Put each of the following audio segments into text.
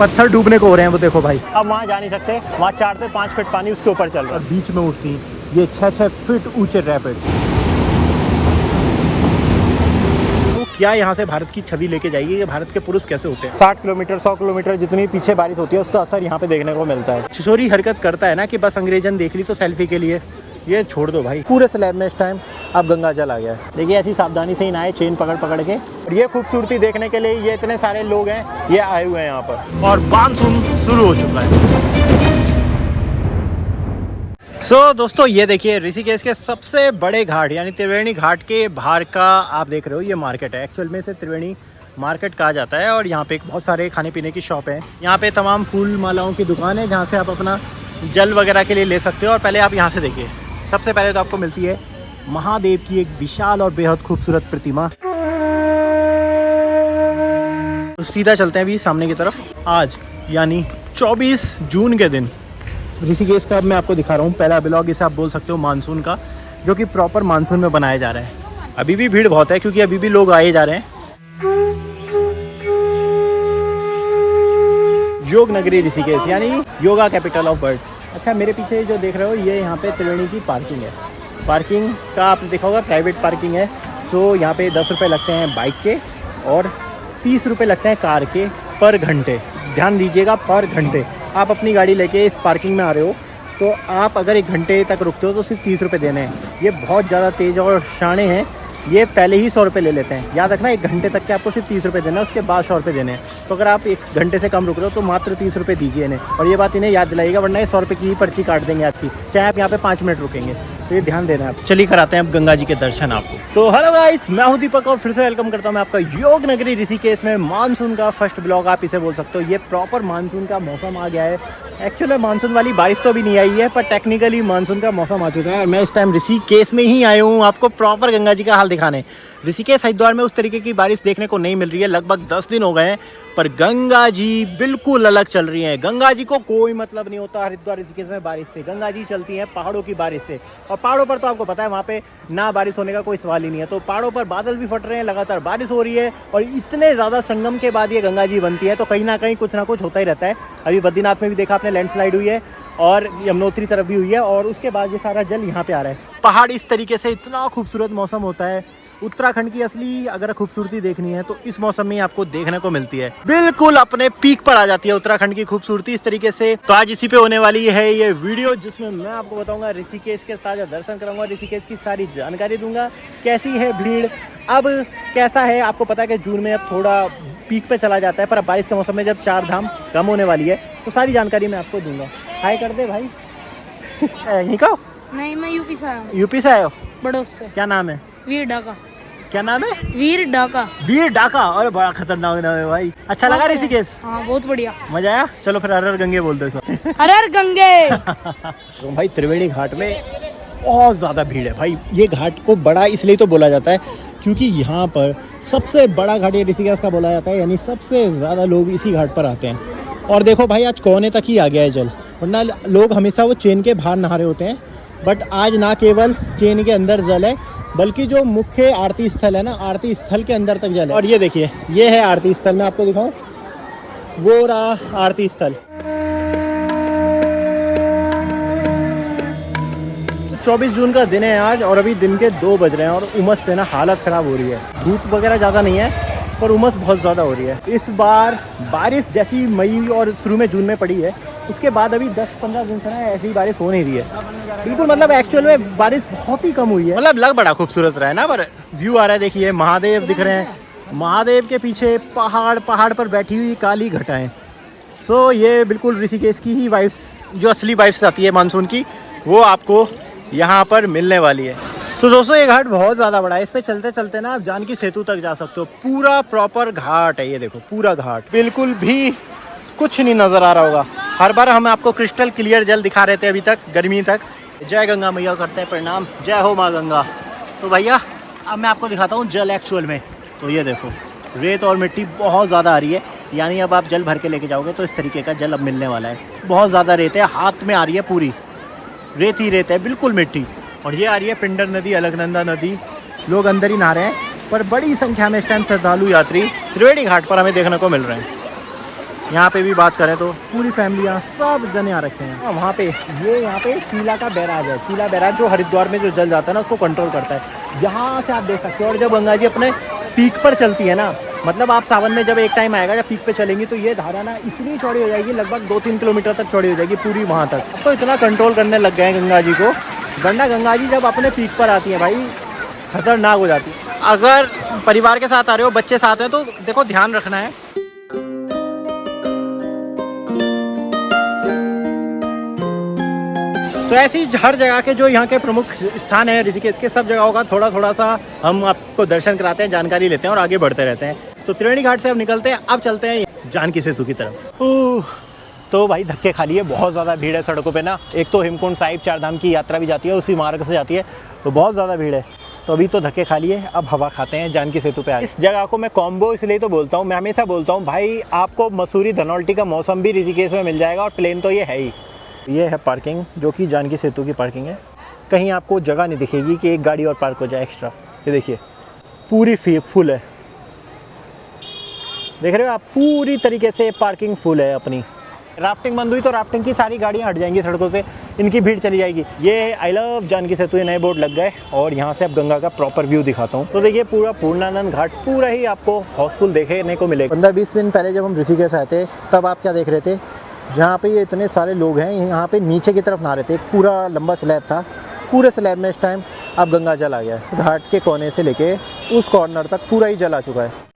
पत्थर डूबने को हो रहे हैं वो देखो भाई। अब वहाँ जा नहीं सकते, वहाँ 4 से 5 फीट पानी उसके ऊपर चल रहा है। बीच में उठती ये 6-6 फीट ऊंचे रैपिड। तो क्या यहाँ से भारत की छवि लेके जाएगी कि भारत के पुरुष कैसे होते हैं। 60 किलोमीटर 100 किलोमीटर जितनी पीछे बारिश होती है उसका असर यहाँ पे देखने को मिलता है। छिछोरी हरकत करता है ना कि बस अंग्रेजन देख ली तो सेल्फी के लिए, ये छोड़ दो भाई। पूरे स्लैब में इस टाइम अब गंगा जल आ गया है। देखिए ऐसी सावधानी से ही नहाए, चेन पकड़ पकड़ के। और ये खूबसूरती देखने के लिए ये इतने सारे लोग हैं, ये आए हुए हैं यहाँ पर। और मानसून शुरू हो चुका है। दोस्तों ये देखिए ऋषिकेश के सबसे बड़े घाट यानी त्रिवेणी घाट के बाहर का आप देख रहे हो ये मार्केट है। एक्चुअल में इसे त्रिवेणी मार्केट कहा जाता है और यहाँ पे बहुत सारे खाने पीने की शॉप है। यहाँ पे तमाम फूल मालाओं की दुकान है जहाँ से आप अपना जल वगैरह के लिए ले सकते हो। और पहले आप यहाँ से देखिए, सबसे पहले तो आपको मिलती है महादेव की एक विशाल और बेहद खूबसूरत प्रतिमा। तो सीधा चलते हैं अभी सामने की तरफ। आज यानी 24 जून के दिन ऋषिकेश का मैं आपको दिखा रहा हूँ पहला ब्लॉग, इसे आप बोल सकते हो मानसून का, जो कि प्रॉपर मानसून में बनाया जा रहा है। अभी भी भीड़ बहुत है क्योंकि अभी भी लोग आए जा रहे हैं। योग नगरी ऋषिकेश यानी योगा कैपिटल ऑफ वर्ल्ड। अच्छा मेरे पीछे जो देख रहे हो ये यहाँ पे त्रिवेणी की पार्किंग है। पार्किंग का आपने देखा होगा प्राइवेट पार्किंग है। तो यहाँ पे 10 रुपये लगते हैं बाइक के और 30 रुपये लगते हैं कार के पर घंटे। ध्यान दीजिएगा, पर घंटे। आप अपनी गाड़ी लेके इस पार्किंग में आ रहे हो तो आप अगर 1 घंटे तक रुकते हो तो सिर्फ 30 रुपये देने हैं। ये बहुत ज़्यादा तेज़ और शाणे हैं, ये पहले ही 100 रुपये ले लेते हैं। याद रखना 1 घंटे तक के आपको सिर्फ 30 रुपये देना है, उसके बाद 100 रुपये देने हैं। तो अगर आप 1 घंटे से कम रुक रहे हो तो मात्र 30 रुपये दीजिए इन्हें। और ये बात इन्हें याद दिलाइएगा, वरना ये 100 रुपये की ही पर्ची काट देंगे आपकी, चाहे आप यहाँ पे 5 मिनट रुकेंगे। तो ये ध्यान देना आप। चलिए कराते हैं अब गंगा जी के दर्शन आपको। तो हेलो गाइस, मैं हूं दीपक और फिर से वेलकम करता हूं मैं आपका योग नगरी ऋषिकेश में मानसून का फर्स्ट ब्लॉग आप इसे बोल सकते हो। ये प्रॉपर मानसून का मौसम आ गया है। एक्चुअली मानसून वाली बारिश तो अभी नहीं आई है, पर टेक्निकली मानसून का मौसम आ चुका है। और मैं इस टाइम ऋषिकेश में ही आया हूँ आपको प्रॉपर गंगा जी का हाल दिखाने। ऋषिकेश हरिद्वार में उस तरीके की बारिश देखने को नहीं मिल रही है, लगभग 10 दिन हो गए हैं। पर गंगा जी बिल्कुल अलग चल रही हैं। गंगा जी को कोई मतलब नहीं होता हरिद्वार ऋषिकेश में बारिश से। गंगा जी चलती हैं पहाड़ों की बारिश से। और पहाड़ों पर तो आपको पता है वहाँ पे ना बारिश होने का कोई सवाल ही नहीं है। तो पहाड़ों पर बादल भी फट रहे हैं, लगातार बारिश हो रही है और इतने ज़्यादा संगम के बाद ये गंगा जी बनती है। तो कहीं ना कहीं कुछ ना कुछ होता ही रहता है। अभी बद्रीनाथ में भी देखा आपने लैंडस्लाइड हुई है और यमुनोत्री तरफ भी हुई है और उसके बाद ये सारा जल यहाँ पे आ रहा है। पहाड़ इस तरीके से इतना खूबसूरत मौसम होता है। उत्तराखंड की असली अगर खूबसूरती देखनी है तो इस मौसम में आपको देखने को मिलती है। बिल्कुल अपने पीक पर आ जाती है उत्तराखंड की खूबसूरती इस तरीके से। तो आज इसी पे होने वाली है ये वीडियो, जिसमें मैं आपको बताऊंगा ऋषिकेश के ताजा दर्शन कराऊंगा, ऋषिकेश की सारी जानकारी दूंगा। कैसी है भीड़, अब कैसा है। आपको पता है कि जून में अब थोड़ा पीक पे चला जाता है, पर अब बारिश के मौसम में जब 4 धाम कम होने वाली है तो सारी जानकारी मैं आपको दूंगा। हाय कर दे भाई। यहीं का हो? नहीं, मैं यूपी से आया हूँ। यूपी से आए हो? बड़ोस से। क्या नाम है? वीर डाका। क्या नाम है? वीर डाका। वीर डाका। अरे बड़ा खतरनाक नाम है भाई। अच्छा लगा ऋषिकेश? हाँ बहुत बढ़िया, मजा आया। चलो फिर हर हर गंगे बोल दो सब। हर हर गंगे। तो भाई त्रिवेणी घाट में बहुत ज़्यादा भीड़ है भाई। ये घाट को बड़ा इसलिए तो बोला जाता है क्योंकि यहाँ पर सबसे बड़ा घाट ये ऋषिकेश का बोला जाता है, यानी सबसे ज़्यादा लोग इसी घाट पर आते हैं। और देखो भाई आज कोने तक ही आ गया है जल, वरना लोग हमेशा वो चेन के बाहर नहा रहे होते हैं। बट आज ना केवल चेन के अंदर जल है, बल्कि जो मुख्य आरती स्थल है ना, आरती स्थल के अंदर तक जल है। और ये देखिए ये है आरती स्थल, मैं आपको दिखाऊं, वो रहा आरती स्थल। 24 जून का दिन है आज और अभी दिन के 2 बज रहे हैं और उमस से ना हालत ख़राब हो रही है। धूप वगैरह ज़्यादा नहीं है पर उमस बहुत ज़्यादा हो रही है। इस बार बारिश जैसी मई और शुरू में जून में पड़ी है, उसके बाद अभी 10-15 दिन से ना ऐसी ही बारिश हो नहीं रही है बिल्कुल। मतलब एक्चुअल में बारिश बहुत ही कम हुई है। मतलब लग बड़ा खूबसूरत रहा है ना, पर व्यू आ रहा है। देखिए महादेव दिख रहे हैं, महादेव के पीछे पहाड़ पर बैठी हुई काली घटाएं। सो ये बिल्कुल ऋषिकेश की ही वाइब्स, जो असली वाइब्स आती है मानसून की, वो आपको यहाँ पर मिलने वाली है। तो दोस्तों ये घाट बहुत ज़्यादा बड़ा है। इस पे चलते चलते ना आप जानकी सेतु तक जा सकते हो। पूरा प्रॉपर घाट है ये देखो, पूरा घाट, बिल्कुल भी कुछ नहीं नज़र आ रहा होगा। हर बार हम आपको क्रिस्टल क्लियर जल दिखा रहे थे अभी तक, गर्मी तक। जय गंगा मैया करते हैं प्रणाम, जय हो माँ गंगा। तो भैया अब मैं आपको दिखाता हूँ जल एक्चुअल में। तो ये देखो रेत और मिट्टी बहुत ज़्यादा आ रही है, यानी अब आप जल भर के लेके जाओगे तो इस तरीके का जल अब मिलने वाला है। बहुत ज़्यादा रेत है, हाथ में आ रही है, पूरी रेत ही रेत है, बिल्कुल मिट्टी। और ये आ रही है पिंडर नदी, अलकनंदा नदी। लोग अंदर ही नहा रहे हैं, पर बड़ी संख्या में इस टाइम श्रद्धालु यात्री त्रिवेणी घाट पर हमें देखने को मिल रहे हैं। यहाँ पे भी बात करें तो पूरी फैमिलियाँ सब जने आ रखे हैं। वहाँ पे ये यहाँ पे चीला का बैराज है। चीला बैराज जो हरिद्वार में जो जल जाता है ना उसको कंट्रोल करता है। यहाँ से आप देख सकते हो। और जब गंगा जी अपने पीक पर चलती है ना, मतलब आप सावन में जब एक टाइम आएगा जब पीक पे चलेंगी तो ये धारा ना इतनी चौड़ी हो जाएगी, लगभग 2-3 किलोमीटर तक चौड़ी हो जाएगी पूरी वहाँ तक। अब तो इतना कंट्रोल करने लग गए हैं गंगा जी को, वरना गंगा जी जब अपने पीक पर आती हैं भाई खतरनाक हो जाती है। अगर परिवार के साथ आ रहे हो, बच्चे साथ हैं तो देखो ध्यान रखना है। तो ऐसी हर जगह के जो यहाँ के प्रमुख स्थान है ऋषिकेश के, सब जगहों का थोड़ा सा हम आपको दर्शन कराते हैं, जानकारी लेते हैं और आगे बढ़ते रहते हैं। तो त्रिवेणी घाट से अब निकलते हैं, अब चलते हैं जानकी सेतु की तरफ। तो भाई धक्के खा लिए, बहुत ज़्यादा भीड़ है सड़कों पे ना। एक तो हेमकुंड साहिब चारधाम की यात्रा भी जाती है, उसी मार्ग से जाती है, तो बहुत ज़्यादा भीड़ है। तो अभी तो धक्के खा लिए, अब हवा खाते हैं जानकी सेतु पे। इस जगह को मैं कॉम्बो इसलिए तो बोलता हूँ, मैं हमेशा बोलता हूँ भाई आपको मसूरी धनौल्टी का मौसम भी ऋषिकेश में मिल जाएगा और प्लेन तो ये है ही। ये है पार्किंग, जो कि जानकी सेतु की पार्किंग है। कहीं आपको जगह नहीं दिखेगी कि एक गाड़ी और पार्क हो जाए एक्स्ट्रा। ये देखिए पूरी फुल है, देख रहे हो आप, पूरी तरीके से पार्किंग फुल है अपनी। राफ्टिंग बंद हुई तो राफ्टिंग की सारी गाड़ियाँ हट जाएंगी सड़कों से, इनकी भीड़ चली जाएगी। ये आई लव जानकी सेतु ये नए बोर्ड लग गए। और यहाँ से अब गंगा का प्रॉपर व्यू दिखाता हूँ। तो देखिए पूरा पूर्णानंद घाट पूरा ही आपको हाउसफुल देखने को मिलेगा। 15-20 दिन पहले जब हम ऋषिकेश आए थे तब आप क्या देख रहे थे, जहाँ पे ये इतने सारे लोग हैं यहाँ पे नीचे की तरफ नहा रहे थे। पूरा लंबा स्लैब था, पूरे स्लैब में इस टाइम अब गंगा जल आ गया है। घाट के कोने से लेके उस कॉर्नर तक पूरा ही जल आ चुका है।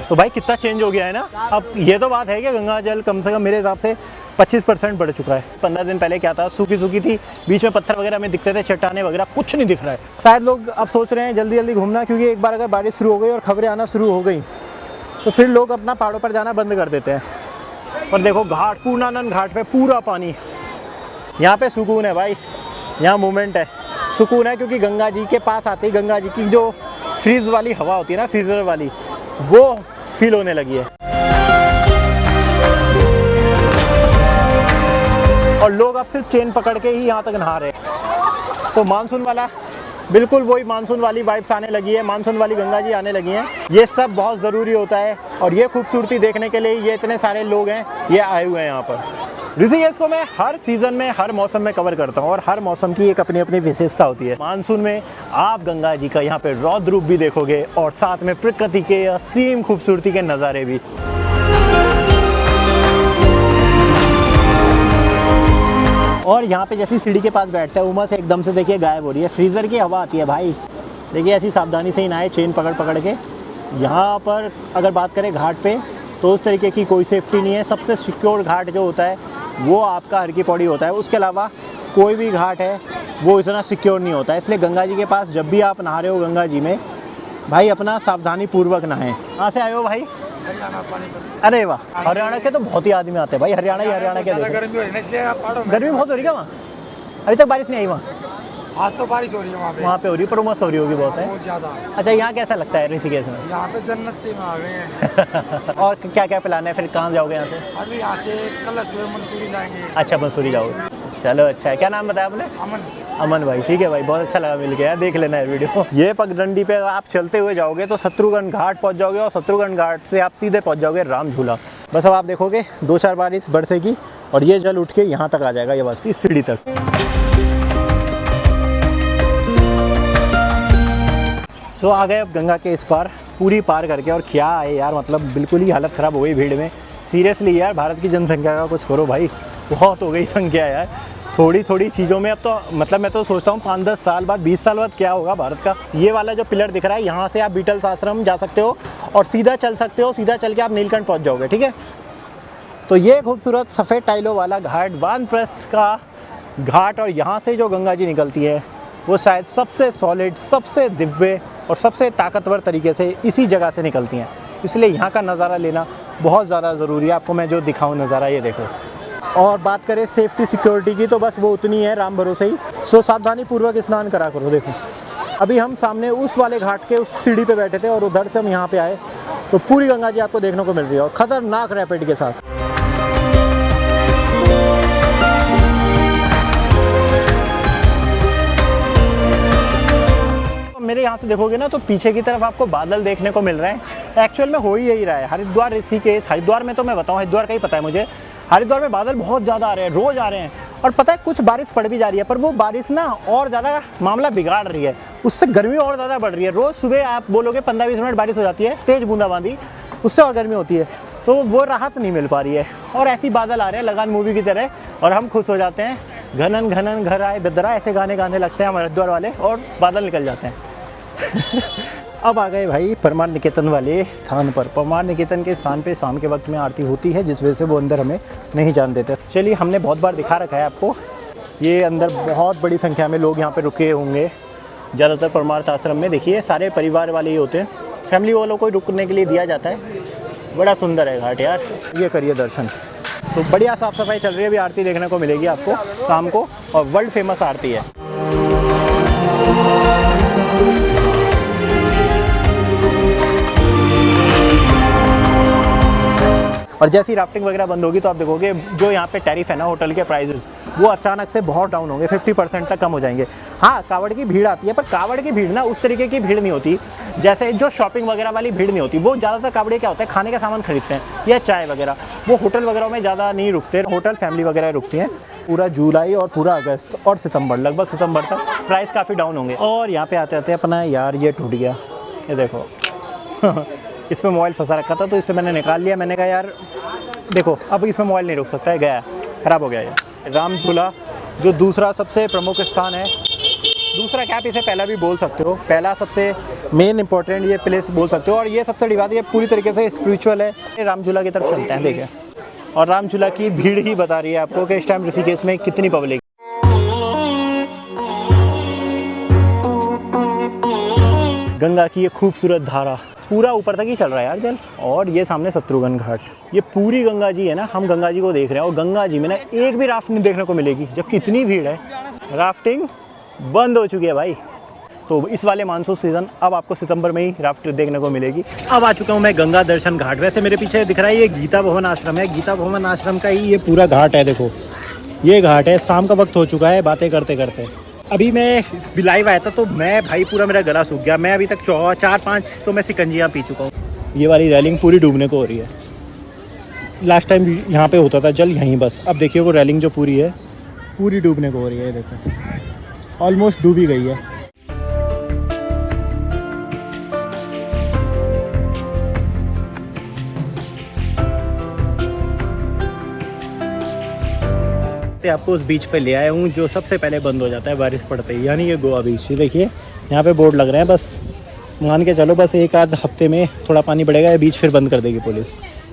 तो भाई कितना चेंज हो गया है ना। अब ये तो बात है कि गंगा जल कम से कम मेरे हिसाब से 25% बढ़ चुका है। 15 दिन पहले क्या था, सूखी सूखी थी, बीच में पत्थर वगैरह में दिखते थे, चट्टाने वगैरह, कुछ नहीं दिख रहा है। शायद लोग अब सोच रहे हैं जल्दी जल्दी घूमना, क्योंकि एक बार अगर बारिश शुरू हो गई और खबरें आना शुरू हो गई तो फिर लोग अपना पहाड़ों पर जाना बंद कर देते हैं। पर देखो घाट, पूर्णानंद घाट पे पूरा पानी, यहाँ पे सुकून है भाई, यहाँ मूवमेंट है, सुकून है। क्योंकि गंगा जी के पास आते ही गंगा जी की जो फ्रीज वाली हवा होती है ना, फ्रीजर वाली, वो फील होने लगी है। और लोग अब सिर्फ चेन पकड़ के ही यहाँ तक नहा रहे हैं। तो मानसून वाला, बिल्कुल वही मानसून वाली वाइब्स आने लगी है, मानसून वाली गंगा जी आने लगी हैं। ये सब बहुत ज़रूरी होता है और ये खूबसूरती देखने के लिए ये इतने सारे लोग हैं, ये आए हुए हैं यहाँ पर। ऋषिकेश को मैं हर सीज़न में, हर मौसम में कवर करता हूँ और हर मौसम की एक अपनी अपनी विशेषता होती है। मानसून में आप गंगा जी का यहाँ पे रौद्र रूप भी देखोगे और साथ में प्रकृति के असीम खूबसूरती के नज़ारे भी। और यहाँ पे जैसी सीढ़ी के पास बैठता है, उमस एकदम से देखिए गायब हो रही है, फ्रीज़र की हवा आती है भाई। देखिए ऐसी सावधानी से ही नहाए, चेन पकड़ पकड़ के। यहाँ पर अगर बात करें घाट पे, तो उस तरीके की कोई सेफ्टी नहीं है। सबसे सिक्योर घाट जो होता है वो आपका हर की पौड़ी होता है। उसके अलावा कोई भी घाट है वो इतना सिक्योर नहीं होता है। इसलिए गंगा जी के पास जब भी आप नहा रहे हो गंगा जी में, भाई अपना सावधानी पूर्वक नहाएं। कहाँ से आए हो भाई? अरे वाह, हरियाणा के तो बहुत ही आदमी आते हैं भाई। हरियाणा ही हरियाणा के। गर्मी बहुत हो रही है वहाँ, अभी तक बारिश नहीं आई वहाँ? आज तो बारिश हो रही है वहाँ पे हो रही है, पर उमस हो रही होगी बहुत है। बहुत ज़्यादा। अच्छा, यहाँ कैसा लगता है ऋषिकेश में? यहाँ पे जन्नत से आ गए हैं। और क्या क्या प्लान है फिर, कहाँ जाओगे यहाँ से? अभी यहाँ से कल सुबह मंसूरी जाएंगे। अच्छा, मंसूरी जाओगे, चलो अच्छा है। क्या नाम बताया आपने? अमन। अमन भाई, ठीक है भाई, बहुत अच्छा लगा मिल गया, देख लेना है वीडियो। ये पगडंडी पे आप चलते हुए जाओगे तो शत्रुघ्न घाट पहुंच जाओगे और शत्रुघ्न घाट से आप सीधे पहुंच जाओगे राम झूला। बस अब आप देखोगे 2-4 बारिश बरसेगी और ये जल उठ के यहाँ तक आ जाएगा, ये बस इस सीढ़ी तक। सो आ गए अब गंगा के इस पार, पूरी पार करके। और क्या है यार, मतलब बिल्कुल ही हालत ख़राब हो गई भीड़ में। सीरियसली यार, भारत की जनसंख्या का कुछ करो भाई, बहुत हो गई संख्या यार। थोड़ी थोड़ी चीज़ों में अब तो, मतलब मैं तो सोचता हूँ 5-10 साल बाद, 20 साल बाद क्या होगा भारत का। ये वाला जो पिलर दिख रहा है, यहाँ से आप बीटल्स आश्रम जा सकते हो और सीधा चल सकते हो, सीधा चल के आप नीलकंठ पहुँच जाओगे, ठीक है। तो ये खूबसूरत सफ़ेद टाइलों वाला घाट, वानप्रस्थ का घाट, और यहाँ से जो गंगा जी निकलती है वो शायद सबसे सॉलिड, सबसे दिव्य और सबसे ताकतवर तरीके से इसी जगह से निकलती हैं। इसलिए यहाँ का नज़ारा लेना बहुत ज़्यादा ज़रूरी है। आपको मैं जो दिखाऊँ नज़ारा, ये देखो। और बात करें सेफ्टी सिक्योरिटी की, तो बस वो उतनी है राम भरोसे ही। सो सावधानी पूर्वक स्नान करा करो। देखो अभी हम सामने उस वाले घाट के उस सीढ़ी पे बैठे थे और उधर से हम यहाँ पे आए, तो पूरी गंगा जी आपको देखने को मिल रही है और ख़तरनाक रैपिड के साथ। मेरे यहाँ से देखोगे ना तो पीछे की तरफ आपको बादल देखने को मिल रहे हैं। एक्चुअल में हो ही यही रहा है। हरिद्वार, ऋषिकेश, हरिद्वार में तो मैं बताऊँ, हरिद्वार का ही पता है मुझे, हरिद्वार में बादल बहुत ज़्यादा आ रहे हैं, रोज़ आ रहे हैं। और पता है कुछ बारिश पड़ भी जा रही है, पर वो बारिश ना और ज़्यादा मामला बिगाड़ रही है, उससे गर्मी और ज़्यादा बढ़ रही है। रोज़ सुबह आप बोलोगे 15-20 मिनट बारिश हो जाती है, तेज़ बूंदाबांदी, उससे और गर्मी होती है, तो वो राहत नहीं मिल पा रही है। और ऐसी बादल आ रहे हैं लगान मूवी की तरह, और हम खुश हो जाते हैं। घनन घनन घर आए ददरा, ऐसे गाने गाने लगते हैं हमारे हरिद्वार वाले, और बादल निकल जाते हैं। अब आ गए भाई परमार निकेतन वाले स्थान पर। परमार निकेतन के स्थान पे शाम के वक्त में आरती होती है, जिस वजह से वो अंदर हमें नहीं जान देते। चलिए, हमने बहुत बार दिखा रखा है आपको, ये अंदर बहुत बड़ी संख्या में लोग यहाँ पे रुके होंगे। ज़्यादातर परमार्थ आश्रम में देखिए सारे परिवार वाले ही होते हैं, फैमिली वालों को रुकने के लिए दिया जाता है। बड़ा सुंदर है घाट यार, ये करिए दर्शन। तो बढ़िया साफ़ सफाई चल रही है, अभी आरती देखने को मिलेगी आपको शाम को, और वर्ल्ड फेमस आरती है। और जैसी राफ्टिंग वगैरह बंद होगी तो आप देखोगे जो यहाँ पे टैरिफ है ना होटल के प्राइजेस, वो अचानक से बहुत डाउन होंगे, 50% तक कम हो जाएंगे। हाँ, कावड़ की भीड़ आती है, पर कावड़ की भीड़ ना उस तरीके की भीड़ नहीं होती, जैसे जो शॉपिंग वगैरह वाली भीड़ नहीं होती। वो ज़्यादातर कावड़े क्या होता है, खाने का सामान खरीदते हैं या चाय वगैरह, वो होटल वगैरह में ज़्यादा नहीं रुकते। होटल फैमिली वगैरह रुकती हैं। पूरा जुलाई और पूरा अगस्त और सितंबर, लगभग सितंबर तक प्राइस काफ़ी डाउन होंगे। और यहाँ पे आते आते अपना यार ये टूट गया, ये देखो। इसमें मोबाइल फंसा रखा था, तो इसे मैंने निकाल लिया। मैंने कहा यार देखो, अब इसमें मोबाइल नहीं रुक सकता है, गया, ख़राब हो गया ये। राम झूला जो दूसरा सबसे प्रमुख स्थान है, दूसरा क्या आप इसे पहला भी बोल सकते हो, पहला सबसे मेन इंपॉर्टेंट ये प्लेस बोल सकते हो। और ये सबसे बड़ी बात, ये पूरी तरीके से स्पिरिचुअल है। राम झूला की तरफ चलते हैं, देखिए। और राम झूला की भीड़ ही बता रही है आपको कि इस टाइम ऋषिकेश में कितनी पब्लिक। गंगा की ये खूबसूरत धारा पूरा ऊपर तक ही चल रहा है यार जल। और ये सामने शत्रुघ्न घाट, ये पूरी गंगा जी है ना, हम गंगा जी को देख रहे हैं। और गंगा जी में ना एक भी राफ्ट नहीं देखने को मिलेगी, जब कितनी भीड़ है। राफ्टिंग बंद हो चुकी है भाई। तो इस वाले मानसून सीज़न अब आपको सितंबर में ही राफ्ट देखने को मिलेगी। अब आ चुका हूँ मैं गंगा दर्शन घाट। वैसे मेरे पीछे दिख रहा है ये गीता भवन आश्रम है, गीता भवन आश्रम का ही ये पूरा घाट है। देखो ये घाट है, शाम का वक्त हो चुका है बातें करते करते। अभी मैं लाइव आया था तो मैं भाई पूरा मेरा गला सूख गया। मैं अभी तक 4-5 तो मैं सिकंजियाँ पी चुका हूँ। ये वाली रेलिंग पूरी डूबने को हो रही है। लास्ट टाइम यहाँ पे होता था जल यहीं बस, अब देखिए वो रेलिंग जो पूरी है पूरी डूबने को हो रही है। देखो ऑलमोस्ट डूब ही गई है। आपको उस बीच पे ले आया हूँ जो सबसे पहले बंद हो जाता है बारिश पड़ते ही, यानी ये गोवा बीच। देखिए यहाँ पे बोर्ड लग रहे हैं, बस मान के चलो बस एक आध हफ्ते में थोड़ा पानी बढ़ेगा, ये बीच फिर बंद कर देगी पुलिस।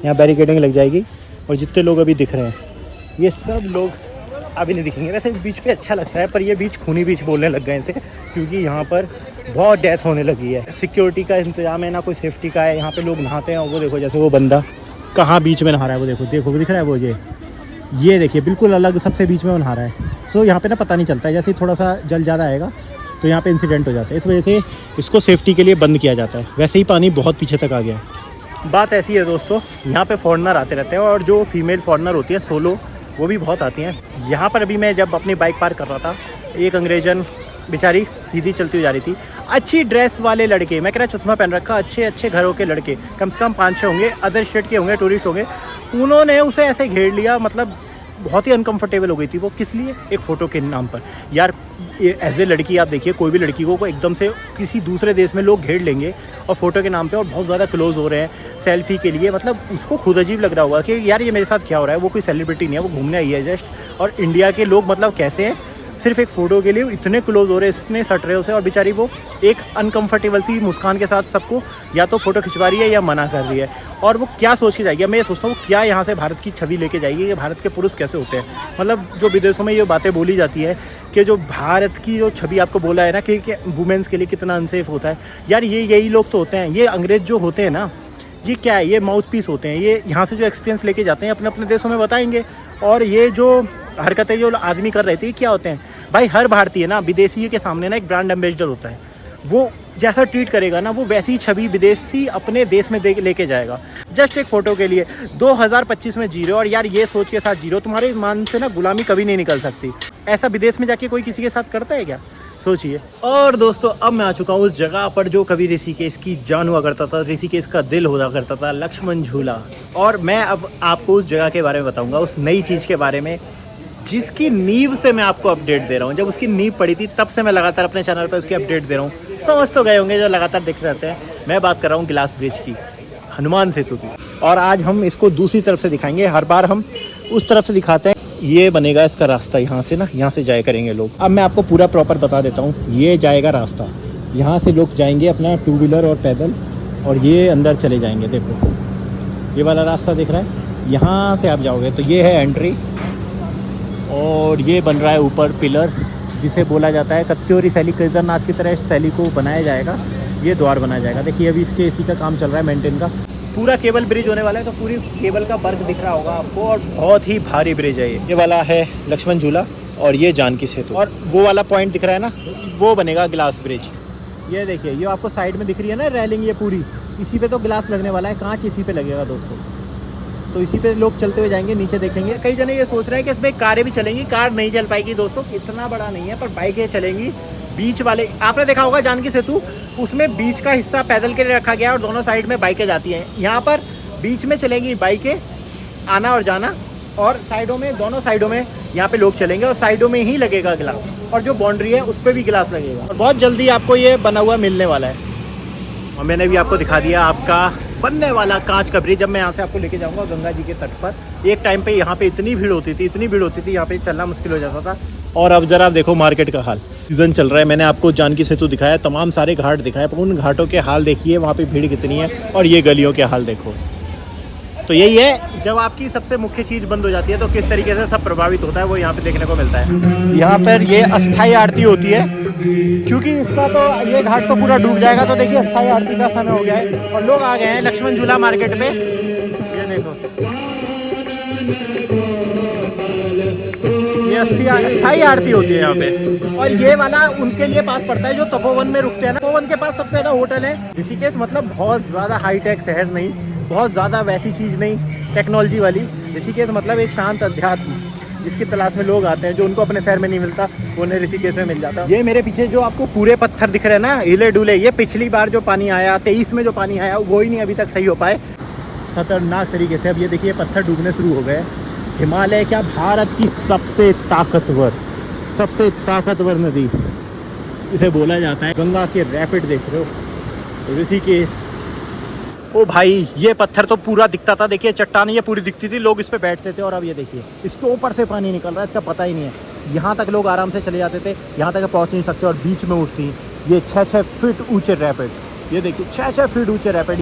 यहाँ बैरिकेडिंग लग जाएगी और जितने लोग अभी दिख रहे हैं ये सब लोग अभी नहीं दिखेंगे। वैसे बीच पे अच्छा लगता है, पर ये बीच खूनी बीच बोलने लग गए इसे, क्योंकि यहाँ पर बहुत डेथ होने लगी है। सिक्योरिटी का इंतजाम है ना, कोई सेफ्टी का है। यहाँ पे लोग नहाते हैं और वो देखो जैसे वो बंदा कहाँ बीच में नहा रहा है, वो देखो देखो वो दिख रहा है, वो ये देखिए बिल्कुल अलग सबसे बीच में नहा रहा है। सो यहाँ पे ना पता नहीं चलता है, जैसे ही थोड़ा सा जल ज़्यादा आएगा तो यहाँ पे इंसिडेंट हो जाता है। इस वजह से इसको सेफ्टी के लिए बंद किया जाता है। वैसे ही पानी बहुत पीछे तक आ गया है। बात ऐसी है दोस्तों, यहाँ पे फॉरेनर आते रहते हैं और जो फीमेल फॉरेनर होती है सोलो, वो भी बहुत आती हैं यहाँ पर। अभी मैं जब अपनी बाइक पार्क कर रहा था, एक अंग्रेजन बेचारी सीधी चलती हुई जा रही थी। अच्छी ड्रेस वाले लड़के, मैं कह रहा चश्मा पहन रखा, अच्छे अच्छे घरों के लड़के, कम से कम 5-6 होंगे, अदर स्टेट के होंगे, टूरिस्ट होंगे। उन्होंने उसे ऐसे घेर लिया, मतलब बहुत ही अनकंफर्टेबल हो गई थी वो। किस लिए? एक फ़ोटो के नाम पर। यार एज ए लड़की आप देखिए, कोई भी लड़की को एकदम से किसी दूसरे देश में लोग घेर लेंगे और फ़ोटो के नाम पे, और बहुत ज़्यादा क्लोज हो रहे हैं सेल्फी के लिए। मतलब उसको खुद अजीब लग रहा होगा कि यार ये मेरे साथ क्या हो रहा है। वो कोई सेलिब्रिटी नहीं है, वो घूमने आई है जस्ट। और इंडिया के लोग मतलब कैसे हैं, सिर्फ एक फ़ोटो के लिए इतने क्लोज हो रहे हैं, इतने सट रहे उसे। और बेचारी वो एक अनकंफर्टेबल सी मुस्कान के साथ सबको या तो फ़ोटो खिंचवा रही है या मना कर रही है। और वो क्या सोच के जाएगी? मैं ये सोचता हूँ क्या यहाँ से भारत की छवि लेके जाएगी कि भारत के पुरुष कैसे होते हैं। मतलब जो विदेशों में ये बातें बोली जाती है कि जो भारत की जो छवि आपको बोला है ना कि वुमेंस के लिए कितना अनसेफ होता है, यार ये यही लोग तो होते हैं। ये अंग्रेज जो होते हैं ना, ये क्या है, ये माउथ पीस होते हैं। ये यहाँ से जो एक्सपीरियंस लेके जाते हैं अपने अपने देशों में बताएंगे। और ये जो हरकतें जो आदमी कर रहे थे क्या होते हैं भाई? हर भारतीय ना विदेशी के सामने ना एक ब्रांड एम्बेसडर होता है। वो जैसा ट्रीट करेगा ना, वो वैसी छवि विदेशी अपने देश में लेके जाएगा, जस्ट एक फ़ोटो के लिए। 2025 में जी रहे हो और यार ये सोच के साथ जी रहे हो तुम्हारे मान से ना गुलामी कभी नहीं निकल सकती। ऐसा विदेश में जाके कोई किसी के साथ करता है क्या? सोचिए। और दोस्तों अब मैं आ चुका हूँ उस जगह पर जो कभी ऋषिकेश की जान हुआ करता था, ऋषिकेश का दिल हुआ करता था, लक्ष्मण झूला। और मैं अब आपको उस जगह के बारे में बताऊंगा, उस नई चीज़ के बारे में जिसकी नींव से मैं आपको अपडेट दे रहा हूँ। जब उसकी नींव पड़ी थी तब से मैं लगातार अपने चैनल पर उसकी अपडेट दे रहा हूँ। समझ तो गए होंगे जो लगातार दिख रहते हैं, मैं बात कर रहा हूँ ग्लास ब्रिज की, हनुमान सेतु की। और आज हम इसको दूसरी तरफ से दिखाएंगे। हर बार हम उस तरफ से दिखाते हैं। ये बनेगा इसका रास्ता, यहाँ से ना, यहाँ से जाया करेंगे लोग। अब मैं आपको पूरा प्रॉपर बता देता हूँ। ये जाएगा रास्ता, यहाँ से लोग जाएंगे अपना 2 व्हीलर और पैदल, और ये अंदर चले जाएंगे। देखो ये वाला रास्ता दिख रहा है, यहाँ से आप जाओगे तो ये है एंट्री। और ये बन रहा है ऊपर पिलर, जिसे बोला जाता है कत्यूरी शैली, केदारनाथ की तरह इस शैली को बनाया जाएगा। ये द्वार बनाया जाएगा। देखिए अभी इसके इसी का काम चल रहा है, मेंटेन का। पूरा केबल ब्रिज होने वाला है, तो पूरी केबल का वर्क दिख रहा होगा आपको। और बहुत ही भारी ब्रिज है ये वाला है लक्ष्मण झूला, और ये जानकी सेतु। और वो वाला पॉइंट दिख रहा है ना, वो बनेगा ग्लास ब्रिज। ये देखिए, ये आपको साइड में दिख रही है ना रेलिंग, ये पूरी इसी पे तो ग्लास लगने वाला है, कांच इसी पे लगेगा दोस्तों। तो इसी पे लोग चलते हुए जाएंगे, नीचे देखेंगे। कई जने ये सोच रहे हैं कि इसमें कारें भी चलेंगी। कार नहीं चल पाएगी दोस्तों, इतना बड़ा नहीं है, पर बाइकें चलेंगी। बीच वाले आपने देखा होगा जानकी सेतु, उसमें बीच का हिस्सा पैदल के लिए रखा गया और दोनों साइड में बाइकें जाती हैं। यहाँ पर बीच में चलेंगी बाइकें, आना और जाना, और साइडों में, दोनों साइडों में यहाँ पे लोग चलेंगे, और साइडों में ही लगेगा गिलास। और जो बाउंड्री है उस पर भी गिलास लगेगा। और बहुत जल्दी आपको ये बना हुआ मिलने वाला है। और मैंने भी आपको दिखा दिया आपका बनने वाला कांच का ब्रिज। जब मैं यहाँ से आपको लेके जाऊँगा गंगा जी के तट पर। एक टाइम पे यहाँ पे इतनी भीड़ होती थी, इतनी भीड़ होती थी, यहाँ पे चलना मुश्किल हो जाता था। और अब जरा आप देखो मार्केट का हाल। सीजन चल रहा है, मैंने आपको जानकी सेतु दिखाया, तमाम सारे घाट दिखाए, पर उन घाटों के हाल देखिए, वहाँ पे भीड़ कितनी है, और ये गलियों के हाल देखो। तो यही है, जब आपकी सबसे मुख्य चीज़ बंद हो जाती है तो किस तरीके से सब प्रभावित होता है, वो यहाँ पे देखने को मिलता है। यहाँ पर ये अस्थायी आरती होती है, क्योंकि इसका तो ये घाट तो पूरा डूब जाएगा। तो देखिए अस्थायी आरती का समय हो गया है, और लोग आ गए हैं लक्ष्मण झूला मार्केट में। ये देखो, ये अस्थायी आरती होती है यहाँ पे। और ये वाला उनके लिए पास पड़ता है जो तपोवन में रुकते हैं ना। तपोवन के पास सबसे ज़्यादा होटल है। ऋषिकेश मतलब बहुत ज़्यादा हाईटेक शहर नहीं, बहुत ज़्यादा वैसी चीज़ नहीं टेक्नोलॉजी वाली। ऋषिकेश मतलब एक शांत अध्यात्म, जिसकी तलाश में लोग आते हैं, जो उनको अपने शहर में नहीं मिलता, वो उन्हें ऋषिकेश में मिल जाता है। ये मेरे पीछे जो आपको पूरे पत्थर दिख रहे हैं ना, हिले डुले, ये पिछली बार जो पानी आया 23 में जो पानी आया, वो ही नहीं अभी तक सही हो पाए, खतरनाक तरीके से। अब ये देखिए पत्थर डूबने शुरू हो गए। हिमालय क्या, भारत की सबसे ताकतवर नदी इसे बोला जाता है। गंगा के रैपिड देख रहे हो, ऋषिकेश। ओ भाई, ये पत्थर तो पूरा दिखता था, देखिए चट्टान ये पूरी दिखती थी, लोग इस पे बैठते थे। और अब ये देखिए इसके ऊपर से पानी निकल रहा है, इसका पता ही नहीं है। यहाँ तक लोग आराम से चले जाते थे, यहाँ तक पहुँच नहीं सकते, और बीच में उठती ये 6-6 फीट ऊंचे रैपिड। ये देखिए 6-6 फीट ऊंचे रैपिड।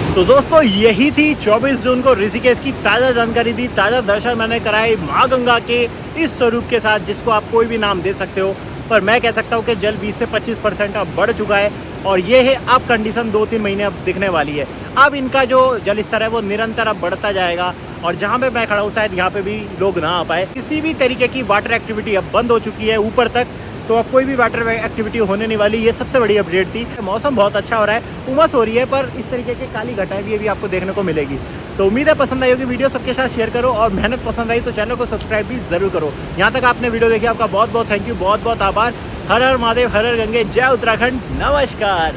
तो दोस्तों यही थी 24 जून को ऋषिकेश की ताज़ा जानकारी दी, ताज़ा दर्शन मैंने कराए माँ गंगा के इस स्वरूप के साथ, जिसको आप कोई भी नाम दे सकते हो, पर मैं कह सकता हूँ कि जल 20 से 25% अब बढ़ चुका है। और ये है अब कंडीशन 2-3 महीने अब दिखने वाली है। अब इनका जो जल स्तर है वो निरंतर अब बढ़ता जाएगा, और जहाँ पे मैं खड़ा हूँ शायद यहाँ पे भी लोग ना आ पाए। किसी भी तरीके की वाटर एक्टिविटी अब बंद हो चुकी है ऊपर तक, तो अब कोई भी वाटर एक्टिविटी होने नहीं वाली। ये सबसे बड़ी अपडेट थी। मौसम बहुत अच्छा हो रहा है, उमस हो रही है, पर इस तरीके की काली घटाएं भी अभी आपको देखने को मिलेगी। तो उम्मीद है पसंद आई होगी वीडियो, सबके साथ शेयर करो, और मेहनत पसंद आई तो चैनल को सब्सक्राइब भी जरूर करो। यहाँ तक आपने वीडियो देखी, आपका बहुत बहुत थैंक यू, बहुत बहुत आभार। हर हर महादेव, हर हर गंगे, जय उत्तराखंड, नमस्कार।